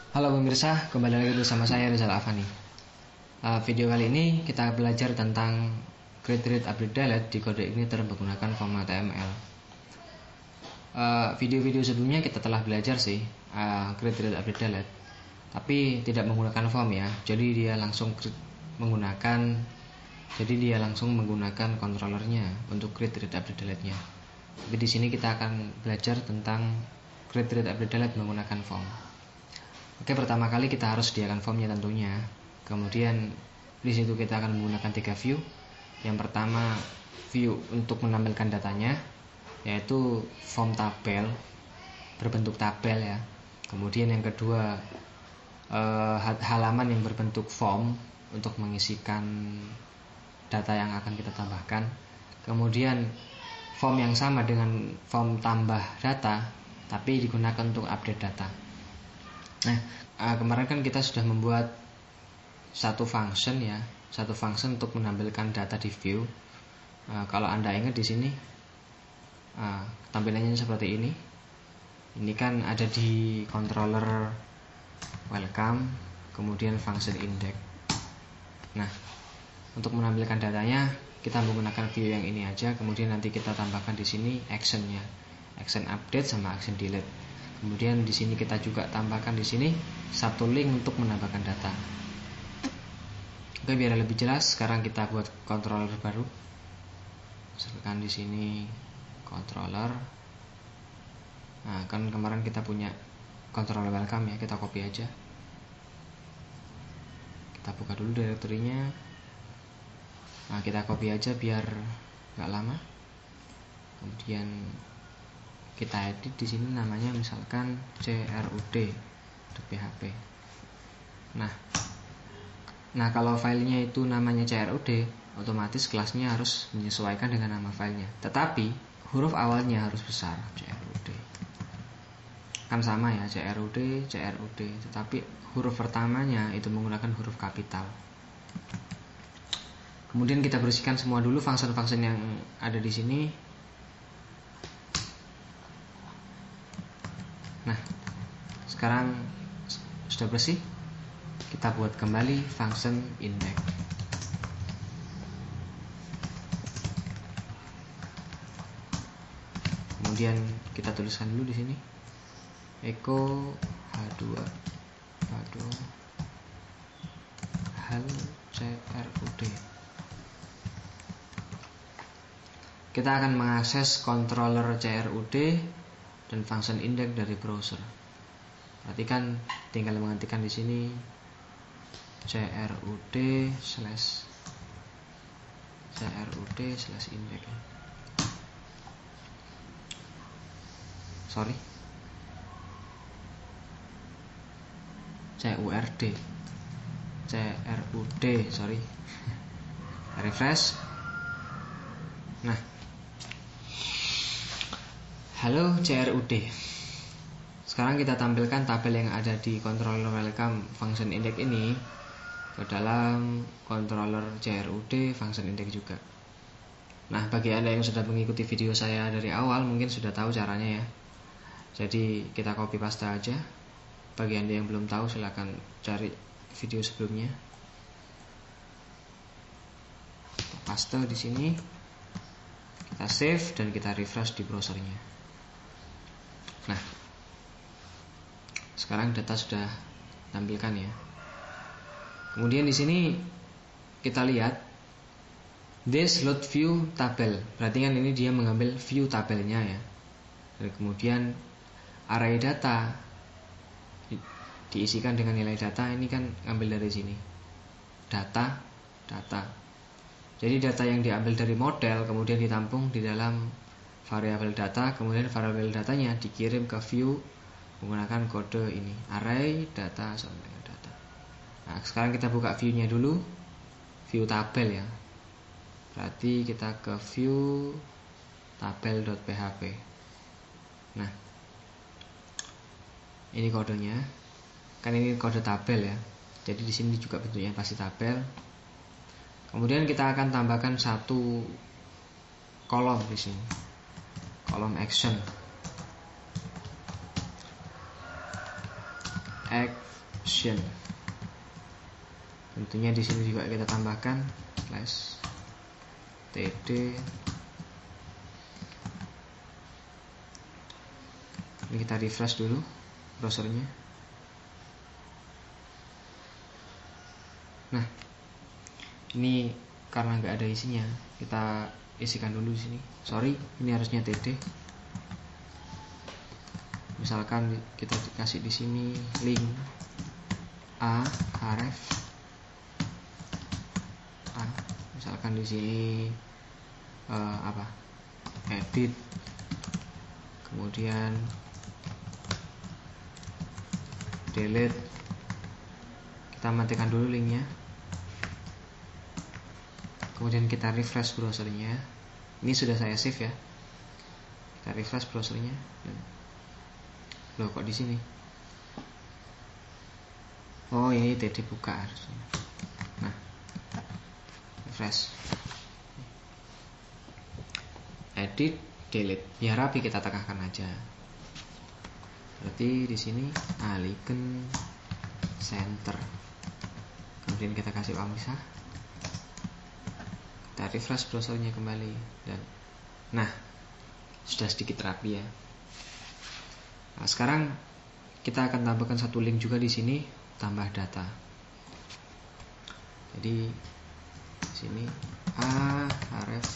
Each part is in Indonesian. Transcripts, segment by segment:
Halo pemirsa, kembali lagi bersama saya Rizal Afani. Video kali ini kita belajar tentang create, read, update, delete di kode igniter menggunakan format HTML. Video-video sebelumnya kita telah belajar sih create, read, update, delete, tapi tidak menggunakan form ya. Jadi dia langsung menggunakan controllernya untuk create, read, update, delete-nya. Tapi di sini kita akan belajar tentang create, read, update, delete menggunakan form. Oke, pertama kali kita harus sediakan formnya tentunya. Kemudian di situ kita akan menggunakan 3 view. Yang pertama view untuk menampilkan datanya, yaitu form tabel berbentuk tabel ya. Kemudian yang kedua halaman yang berbentuk form untuk mengisikan data yang akan kita tambahkan. Kemudian form yang sama dengan form tambah data, tapi digunakan untuk update data. Nah, kemarin kan kita sudah membuat satu function untuk menampilkan data di view. Kalau Anda ingat di sini, tampilannya seperti ini. Ini kan ada di controller welcome, kemudian function index. Nah, untuk menampilkan datanya kita menggunakan view yang ini aja. Kemudian nanti kita tambahkan di sini actionnya, action update sama action delete. Kemudian di sini kita juga tambahkan di sini satu link untuk menambahkan data. Oke, biar lebih jelas, sekarang kita buat controller baru. Misalkan di sini controller. Nah, kan kemarin kita punya controller welcome ya, kita copy aja. Kita buka dulu direktorinya. Nah, kita copy aja biar nggak lama. Kemudian kita edit di sini namanya misalkan crud.php. Nah, kalau filenya itu namanya crud, otomatis kelasnya harus menyesuaikan dengan nama filenya. Tetapi huruf awalnya harus besar, crud. Kan sama ya, crud, tetapi huruf pertamanya itu menggunakan huruf kapital. Kemudian kita bersihkan semua dulu function-function yang ada di sini. Nah, sekarang sudah bersih, kita buat kembali function index. Kemudian kita tuliskan dulu di sini echo h2 hal crud. Kita akan mengakses controller crud dan function index dari browser. Perhatikan, tinggal mengetikkan di sini crud/index. Sorry. crud, sorry. Refresh. Nah, halo crud. Sekarang kita tampilkan tabel yang ada di controller welcome function index ini ke dalam controller crud function index juga. Nah, bagi Anda yang sudah mengikuti video saya dari awal mungkin sudah tahu caranya ya. Jadi kita copy paste aja. Bagi Anda yang belum tahu silakan cari video sebelumnya. Kita paste di sini. Kita save dan kita refresh di browsernya. Nah, sekarang data sudah tampilkan ya. Kemudian di sini kita lihat this load view tabel. Berarti kan ini dia mengambil view tabelnya ya. Dan kemudian array data diisikan dengan nilai data, ini kan ambil dari sini. Data. Jadi data yang diambil dari model kemudian ditampung di dalam variabel data, kemudian variabel datanya dikirim ke view menggunakan kode ini, array data sampai data. Nah, sekarang kita buka view-nya dulu, view tabel ya. Berarti kita ke view tabel.php. Nah, ini kodenya. Kan ini kode tabel ya. Jadi di sini juga bentuknya pasti tabel. Kemudian kita akan tambahkan satu kolom di sini. Kolom action. action. Tentunya di sini juga kita tambahkan slash td. Ini kita refresh dulu browsernya. Nah, ini karena nggak ada isinya, kita isikan dulu di sini. Sorry, ini harusnya td. Misalkan kita kasih di sini link a href a. Misalkan di sini edit, kemudian delete. Kita matikan dulu linknya, kemudian kita refresh browsernya. Ini sudah saya save ya. Kita refresh browsernya. Loh, kok di sini? Oh, ini tadi buka harusnya. Nah, refresh, edit, delete. Biar rapi kita tekankan aja. Berarti di sini alihkan center. Kemudian kita kasih pemisah. Kita refresh browsernya kembali dan nah, sudah sedikit rapi ya. Nah, sekarang kita akan tambahkan satu link juga di sini, tambah data. Jadi di sini href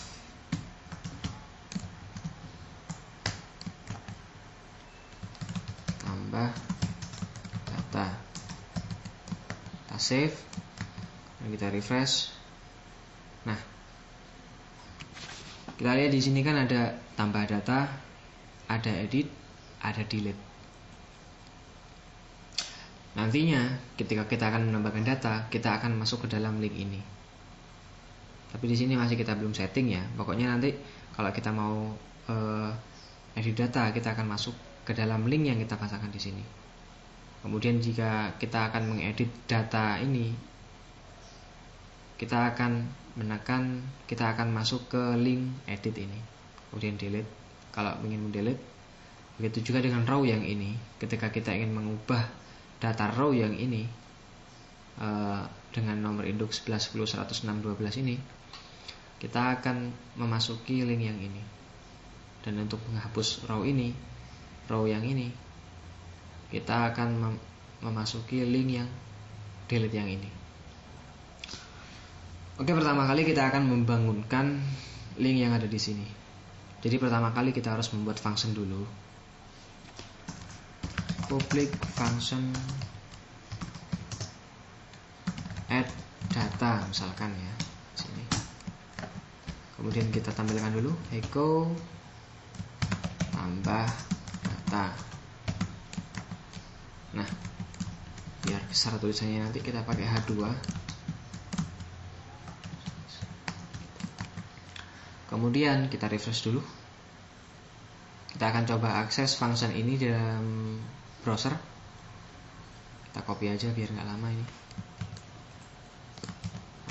tambah data. Kita save dan kita refresh. Nah, kita lihat di sini kan ada tambah data, ada edit, ada delete. Nantinya ketika kita akan menambahkan data, kita akan masuk ke dalam link ini. Tapi di sini masih kita belum setting ya. Pokoknya nanti kalau kita mau edit data, kita akan masuk ke dalam link yang kita pasangkan di sini. Kemudian jika kita akan mengedit data ini, kita akan masuk ke link edit ini. Kemudian delete kalau ingin mendelete. Begitu juga dengan row yang ini. Ketika kita ingin mengubah data row yang ini dengan nomor induk 11, 10, 106, 12 ini, kita akan memasuki link yang ini. Dan untuk menghapus row yang ini, kita akan memasuki link yang delete yang ini. Oke, pertama kali kita akan membangunkan link yang ada di sini. Jadi pertama kali kita harus membuat function dulu. Public function add data misalkan ya sini. Kemudian kita tampilkan dulu echo tambah data. Nah, biar besar tulisannya nanti kita pakai H2. Kemudian kita refresh dulu. Kita akan coba akses function ini dalam browser. Kita copy aja biar nggak lama ini.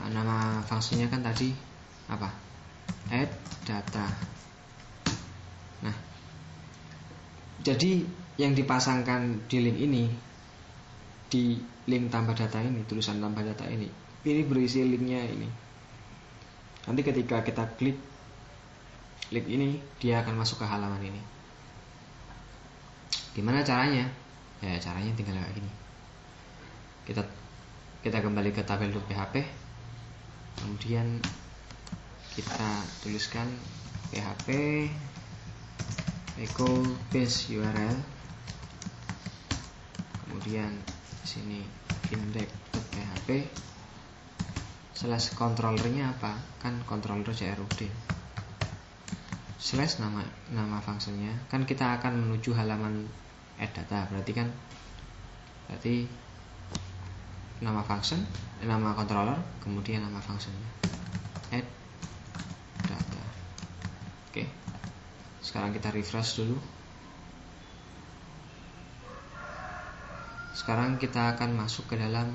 Nah, nama fungsinya kan tadi apa? Add data. Nah, jadi yang dipasangkan di link ini, di link tambah data ini, tulisan tambah data ini berisi linknya ini. Nanti ketika kita klik link ini, dia akan masuk ke halaman ini. Gimana caranya? Ya, caranya tinggal kayak gini. Kita kembali ke tabel.php. Kemudian kita tuliskan php echo base URL. Kemudian di sini index.php slash controllernya apa? Kan controller CRUD. Slash nama fungsinya. Kan kita akan menuju halaman add data, berarti nama function, nama controller, kemudian nama fungsinya add data. Oke, sekarang kita refresh dulu. Sekarang kita akan masuk ke dalam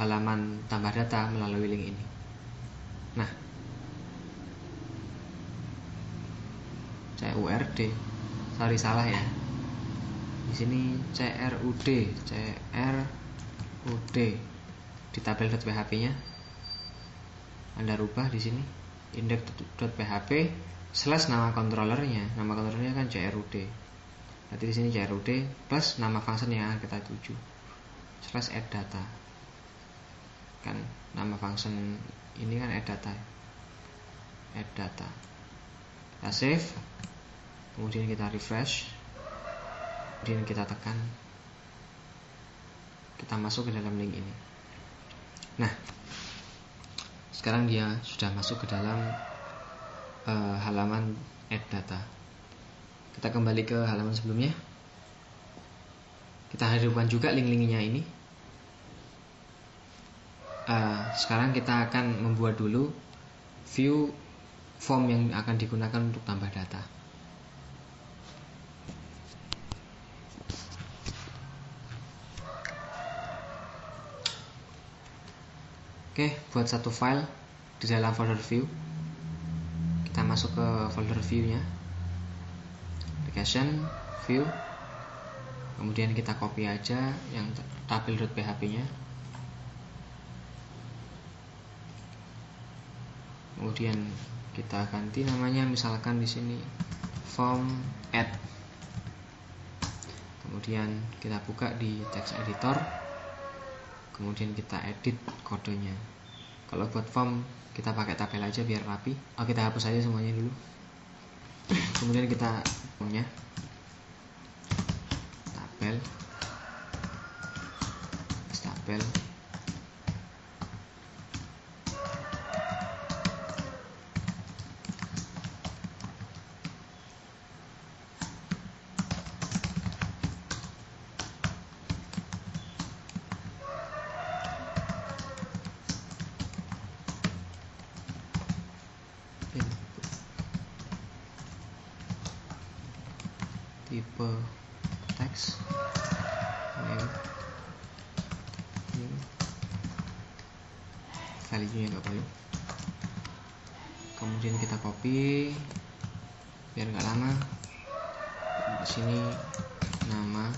halaman tambah data melalui link ini. Nah, saya URD, sorry salah ya. Di sini CRUD di tabel.php-nya Anda rubah di sini index.php / nama controllernya. Nama controllernya kan CRUD. Berarti di sini CRUD plus nama function yang akan kita tuju / add data. Kan nama function ini kan add data. Kita save, kemudian kita refresh, kemudian kita tekan, kita masuk ke dalam link ini. Nah, sekarang dia sudah masuk ke dalam halaman add data. Kita kembali ke halaman sebelumnya. Kita hidupkan juga link-linknya ini. Sekarang kita akan membuat dulu view form yang akan digunakan untuk tambah data. Oke, buat satu file di dalam folder view. Kita masuk ke folder view-nya, application, view, kemudian kita copy aja yang tabel.php-nya. Kemudian kita ganti namanya, misalkan di sini form add. Kemudian kita buka di text editor. Kemudian kita edit kodenya. Kalau buat form kita pakai tabel aja biar rapi. Kita hapus aja semuanya dulu. Kemudian kita formnya tabel, tipe teks, name, value-nya nggak boleh. Kemudian kita copy biar nggak lama. Di sini nama,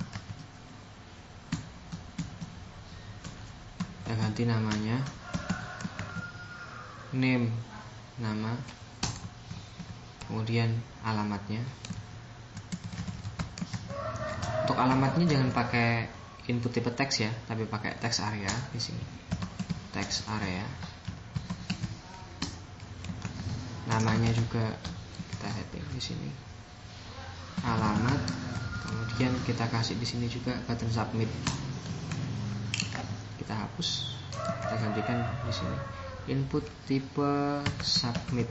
kita ganti namanya, name nama, kemudian alamatnya. Untuk alamatnya jangan pakai input tipe teks ya, tapi pakai text area di sini. Text area. Namanya juga kita setting di sini. Alamat. Kemudian kita kasih di sini juga button submit. Kita hapus. Kita gantikan di sini. Input tipe submit.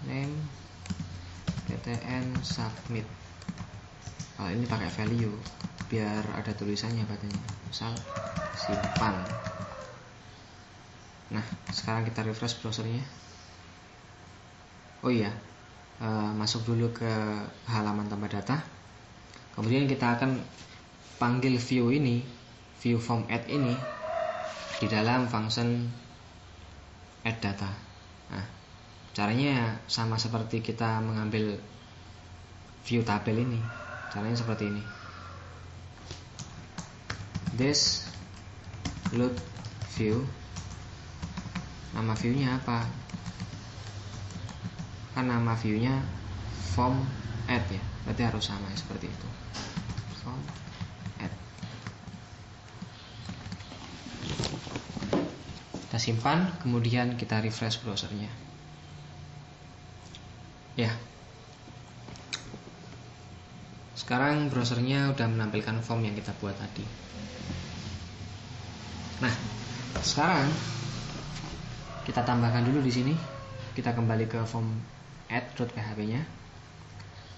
Name btn submit. Kalau ini pakai value biar ada tulisannya buttonnya. Misal simpan. Nah, sekarang kita refresh browsernya. Oh iya, masuk dulu ke halaman tambah data. Kemudian kita akan panggil view ini, view form add ini di dalam function add data. Nah, caranya sama seperti kita mengambil view tabel ini. Caranya seperti ini. This load view. Nama view-nya apa? Kan nama view-nya form add ya. Berarti harus sama seperti itu. Form add. Kita simpan, kemudian kita refresh browsernya. Ya. Sekarang browsernya udah menampilkan form yang kita buat tadi. Nah, sekarang kita tambahkan dulu di sini. Kita kembali ke form add.php-nya.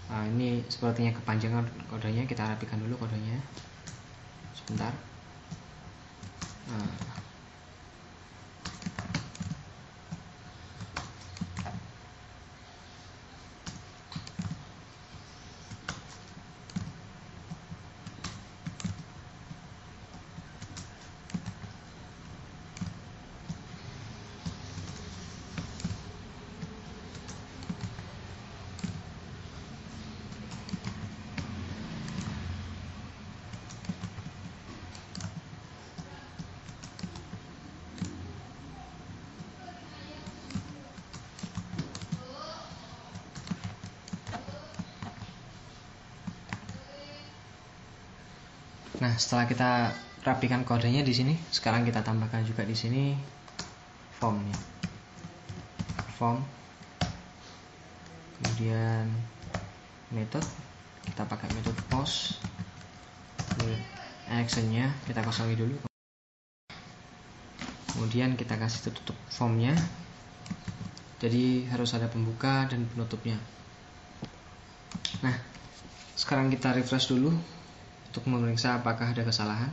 Ini sepertinya kepanjangan kodenya. Kita rapikan dulu kodenya. Sebentar. Nah, setelah kita rapikan kodenya di sini, sekarang kita tambahkan juga di sini formnya. Form. Kemudian method, kita pakai metode post. Actionnya kita kosongi dulu. Kemudian kita kasih tutup formnya. Jadi harus ada pembuka dan penutupnya. Nah, sekarang kita refresh dulu untuk memeriksa apakah ada kesalahan.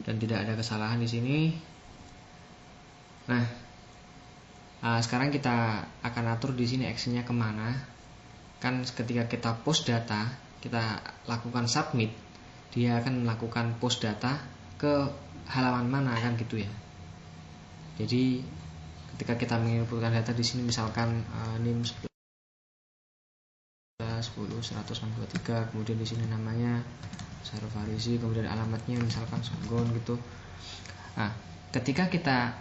Dan tidak ada kesalahan di sini. Nah, sekarang kita akan atur di sini actionnya kemana. Kan ketika kita post data, kita lakukan submit, dia akan melakukan post data ke halaman mana, kan gitu ya. Jadi ketika kita menginputkan data di sini, misalkan NIM 10.163, kemudian di sini namanya Syarul Farisi, kemudian alamatnya misalkan Songgon gitu. Nah, ketika kita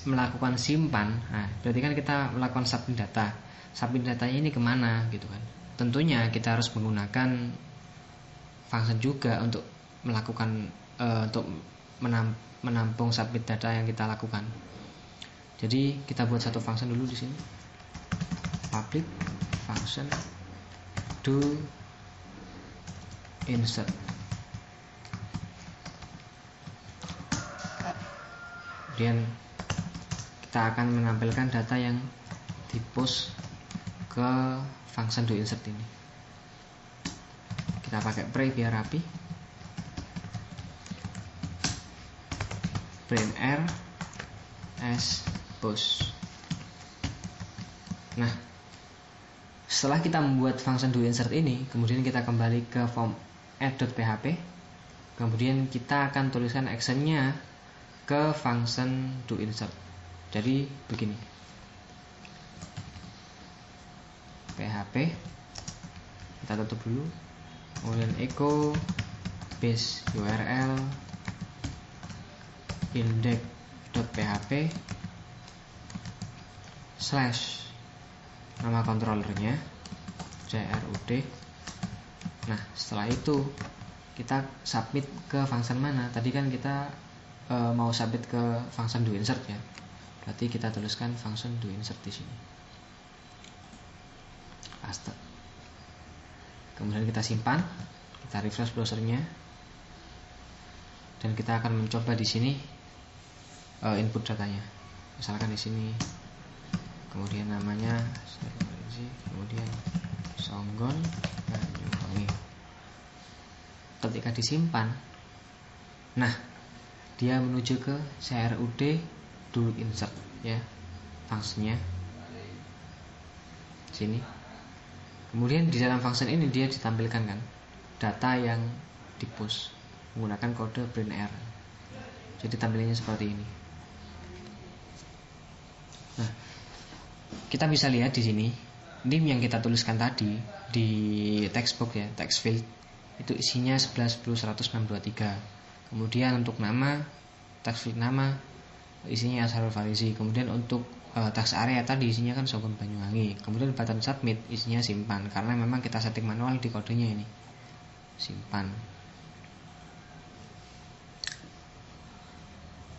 melakukan simpan, berarti kan kita melakukan submit data. Submit datanya ini kemana gitu kan. Tentunya kita harus menggunakan function juga untuk melakukan untuk menampung submit data yang kita lakukan. Jadi kita buat satu function dulu di sini. Public function do insert. Kemudian kita akan menampilkan data yang dipost ke function do insert ini. Kita pakai pray biar rapi. Print r as post. Nah, setelah kita membuat function do insert ini, kemudian kita kembali ke form add.php. Kemudian kita akan tuliskan actionnya ke function do insert. Jadi begini. PHP kita tutup dulu. Kemudian echo base URL index.php slash nama controllernya crud. Nah, setelah itu kita submit ke function mana? Tadi kan kita mau submit ke function do insert ya. Berarti kita tuliskan function do insert di sini. Paste. Kemudian kita simpan, kita refresh browsernya, dan kita akan mencoba di sini input datanya. Misalkan di sini, kemudian namanya, kemudian Songgon Banyuwangi. Ketika disimpan, nah dia menuju ke crud do insert ya, fungsinya sini. Kemudian di dalam function ini dia ditampilkan kan data yang dipost menggunakan kode print r. Jadi tampilannya seperti ini. Nah, kita bisa lihat di sini NIM yang kita tuliskan tadi di textbox ya, text field itu isinya 11.10.163. Kemudian untuk nama, text field nama isinya Syarul Farisi. Kemudian untuk text area tadi isinya kan Songgon Banyuwangi. Kemudian button submit isinya simpan, karena memang kita setting manual di kodenya ini. Simpan.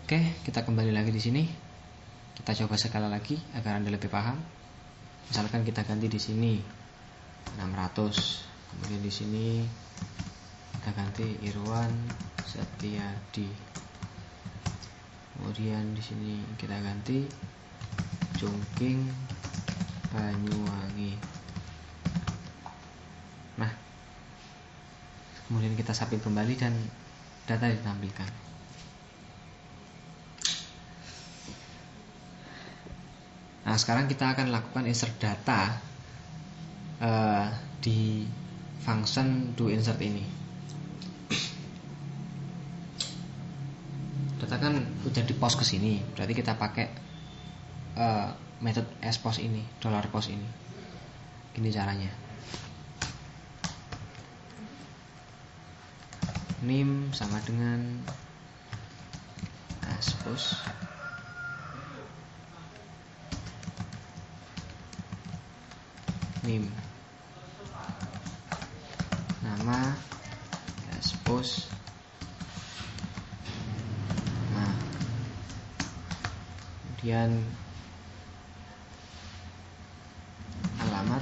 Oke, kita kembali lagi di sini. Kita coba sekali lagi agar Anda lebih paham. Misalkan kita ganti di sini 600. Kemudian di sini kita ganti Irwan Setiadi. Kemudian di sini kita ganti Chungking Banyuwangi. Nah, kemudian kita submit kembali dan data ditampilkan. Nah, sekarang kita akan lakukan insert data di function do insert ini. Data kan udah di post ke sini, berarti kita pakai metode sPost ini, $post ini. Gini caranya. NIM sama dengan sPost. NIM nama sPost kemudian alamat,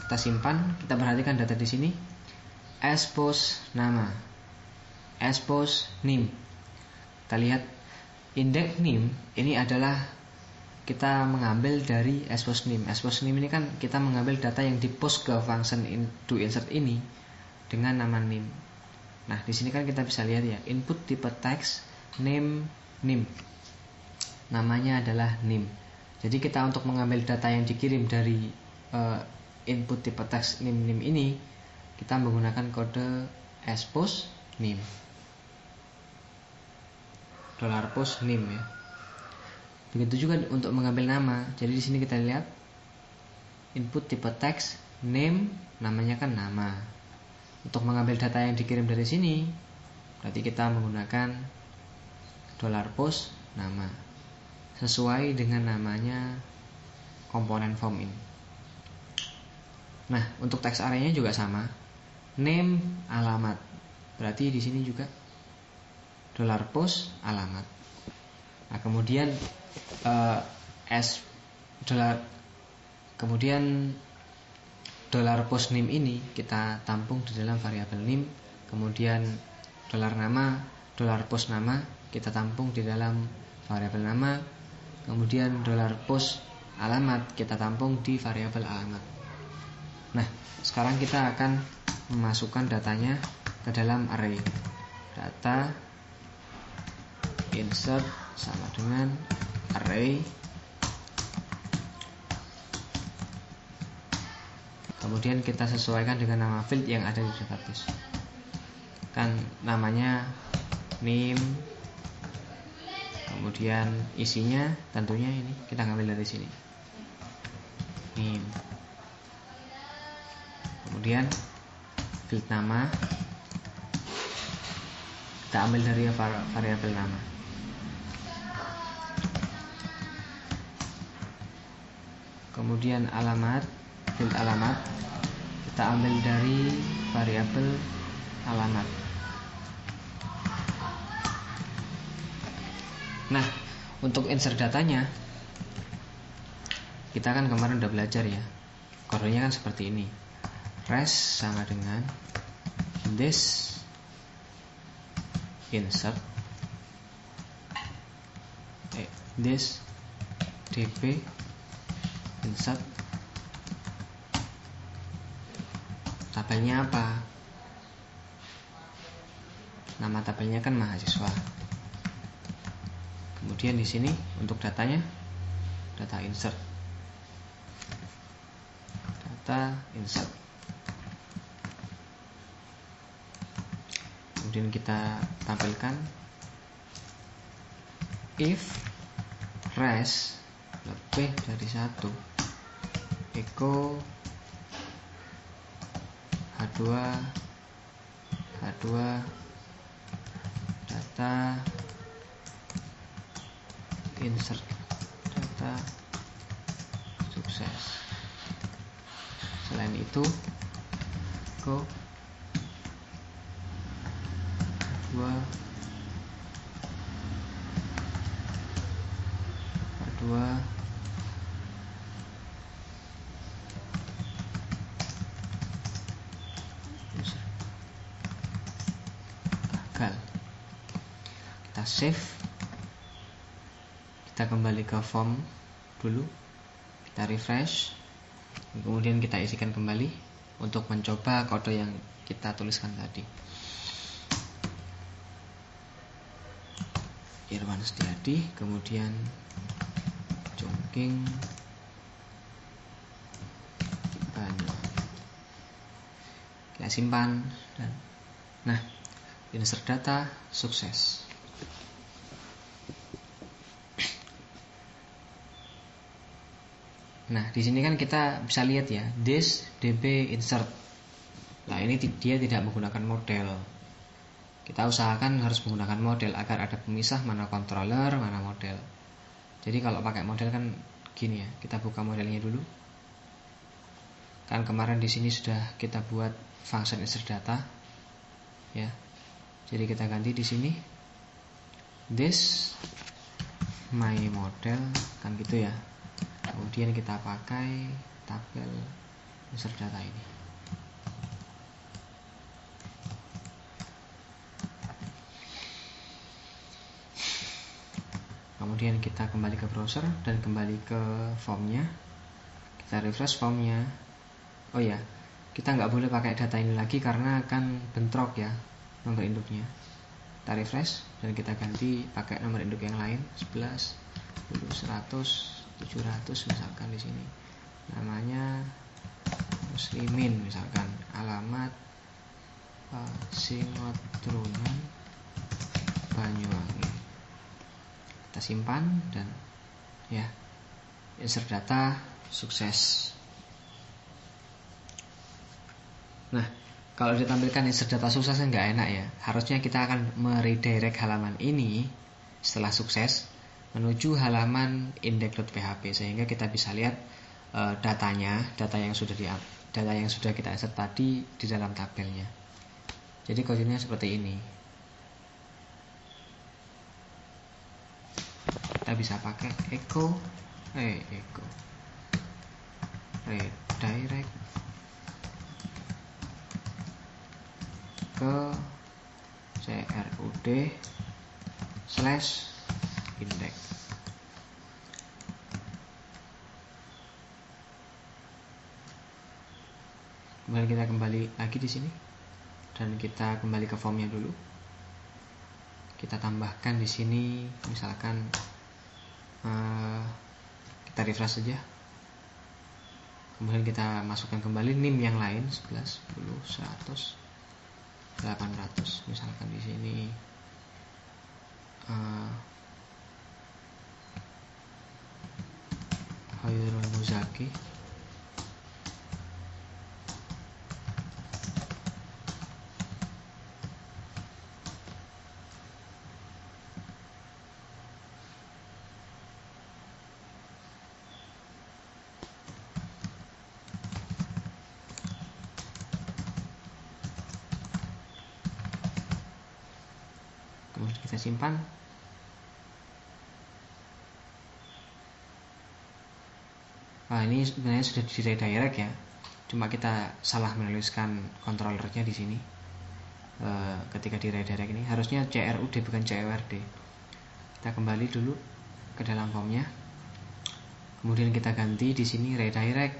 kita simpan. Kita perhatikan data di sini, expose nama, expose name. Kita lihat index name ini adalah kita mengambil dari expose name. Expose name ini kan kita mengambil data yang di post ke function do insert ini dengan nama name. Nah, di sini kan kita bisa lihat ya, input tipe text name name. Namanya adalah name. Jadi kita untuk mengambil data yang dikirim dari input tipe text name name ini, kita menggunakan kode expose name. $post name ya. Begitu juga untuk mengambil nama. Jadi di sini kita lihat input tipe text name, namanya kan nama. Untuk mengambil data yang dikirim dari sini, berarti kita menggunakan $post nama sesuai dengan namanya komponen form ini. Nah, untuk text array-nya juga sama. Name alamat. Berarti di sini juga $post alamat. Nah, kemudian $post name ini kita tampung di dalam variabel name. Kemudian $post nama kita tampung di dalam variabel nama. Kemudian $post alamat kita tampung di variabel alamat. Nah, sekarang kita akan memasukkan datanya ke dalam array. Data insert sama dengan array, kemudian kita sesuaikan dengan nama field yang ada di database. Kan namanya name, kemudian isinya tentunya ini kita ngambil dari sini, name. Kemudian field nama kita ambil dari variabel nama. Kemudian alamat, field alamat kita ambil dari variabel alamat. Nah, untuk insert datanya kita kan kemarin udah belajar ya, kodenya kan seperti ini. Res sama dengan this insert this db insert. Tabelnya apa? Nama tabelnya kan mahasiswa. Kemudian di sini untuk datanya data insert. Data insert. Kemudian kita tampilkan if res lebih dari 1 echo H2 data insert data sukses. Selain itu echo H2 gagal. Kita save, kita kembali ke form dulu, kita refresh, kemudian kita isikan kembali untuk mencoba kode yang kita tuliskan tadi. Irwan Setiadi, kemudian Jongking Banyu. Kita simpan dan nah, insert data sukses. Nah, di sini kan kita bisa lihat ya, this db insert. Nah, ini dia tidak menggunakan model. Kita usahakan harus menggunakan model agar ada pemisah mana controller, mana model. Jadi kalau pakai model kan gini ya, kita buka modelnya dulu. Kan kemarin di sini sudah kita buat function insert data, ya. Jadi kita ganti di sini this my model, kan gitu ya. Kemudian kita pakai tabel insert data ini. Kemudian kita kembali ke browser dan kembali ke formnya. Kita refresh formnya. Oh ya, kita nggak boleh pakai data ini lagi karena akan bentrok ya nomor induknya. Kita refresh dan kita ganti pakai nomor induk yang lain, 11, 100, 700 misalkan di sini. Namanya Muslimin misalkan, alamat Singotrunan Banyuwangi. Kita simpan dan ya, insert data sukses. Nah, kalau ditampilkan insert data sukses nggak enak ya. Harusnya kita akan meredirect halaman ini setelah sukses menuju halaman index.php sehingga kita bisa lihat data yang sudah kita insert tadi di dalam tabelnya. Jadi kodenya seperti ini. Kita bisa pakai echo redirect ke crud/index. Kemudian kita kembali lagi di sini dan kita kembali ke formnya dulu. Kita tambahkan di sini misalkan kita refresh saja. Kemudian kita masukkan kembali NIM yang lain 11, 10, 100, 800 misalkan di sini Khairul Muzaki. Kemudian kita simpan. Ini sebenarnya sudah di redirect ya. Cuma kita salah menuliskan controllernya di sini. Ketika di redirect ini harusnya CRUD bukan CRD. Kita kembali dulu ke dalam formnya. Kemudian kita ganti di sini redirect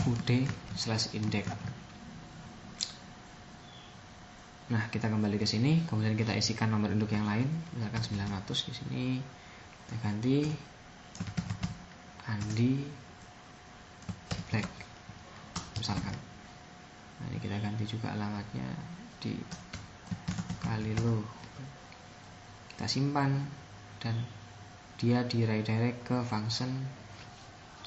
crud/index. Nah, kita kembali ke sini, kemudian kita isikan nomor induk yang lain, misalkan 900 di sini. Kita ganti Andi Black misalkan. Nah, ini kita ganti juga alamatnya di Kalilu. Kita simpan dan dia di redirect ke function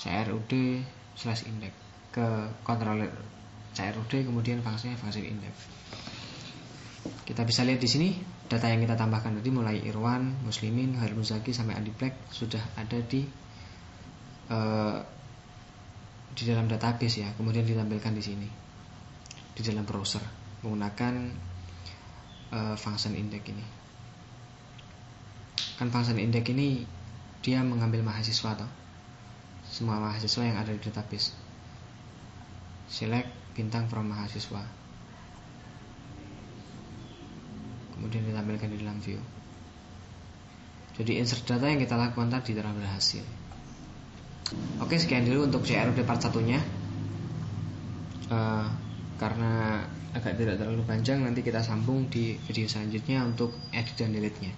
crud/index, ke controller crud, kemudian function index. Kita bisa lihat di sini data yang kita tambahkan tadi mulai Irwan, Muslimin, Khairul Muzaki sampai Andi Black sudah ada di dalam database ya. Kemudian ditampilkan di sini di dalam browser menggunakan function index ini. Kan function index ini dia mengambil mahasiswa toh. Semua mahasiswa yang ada di database. Select bintang from mahasiswa. Kemudian ditampilkan di dalam view. Jadi insert data yang kita lakukan tadi telah berhasil. Oke, sekian dulu untuk CRUD part 1-nya. Karena agak tidak terlalu panjang, nanti kita sambung di video selanjutnya untuk edit dan delete-nya.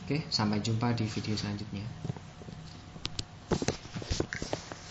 Oke, sampai jumpa di video selanjutnya.